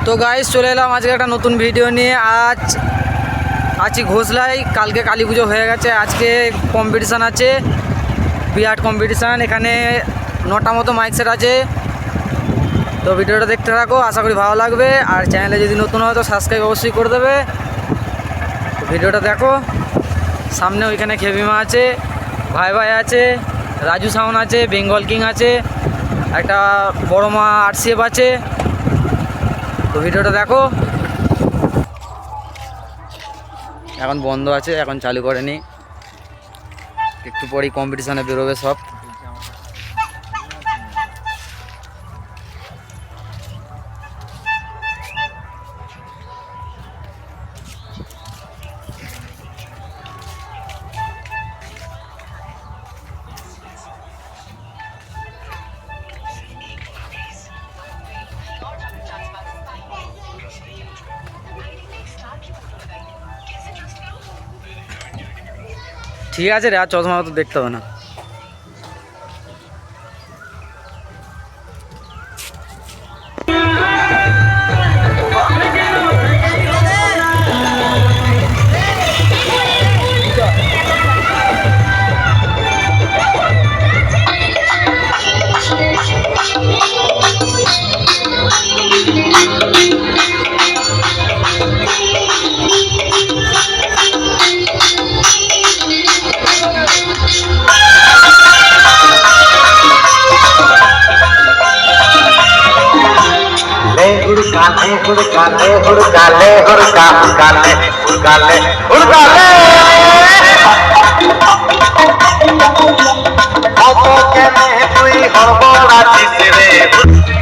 তো গাইস চলে এলাম আজকে একটা নতুন ভিডিও নিয়ে। আজ আছি ঘোষলায়। কালকে কালী পুজো হয়ে গেছে, আজকে কম্পিটিশান আছে, বিরাট কম্পিটিশান। এখানে 9টা মতো মাইক সেট আছে। তো ভিডিওটা দেখতে থাকো, আশা করি ভালো লাগবে। আর চ্যানেলে যদি নতুন হয় তো সাবস্ক্রাইব অবশ্যই করে দেবে। তো ভিডিওটা দেখো। সামনে ওইখানে খেবিমা আছে, ভাই ভাই আছে, রাজু সাউন্ড আছে, বেঙ্গল কিং আছে, একটা বড় মা আরসিএফ আছে। তো ভিডিওটা দেখো। এখন বন্ধ আছে, এখন চালু করেনি, একটু পরেই কম্পিটিশানে বেরোবে সব। ঠিক আছে রে, আর চশমা তো দেখতে হবে না। हुड़काले हुड़काले हुड़का हुड़काले हुड़काले हुड़काले অত কেনে তুই হবড়া দিতে রে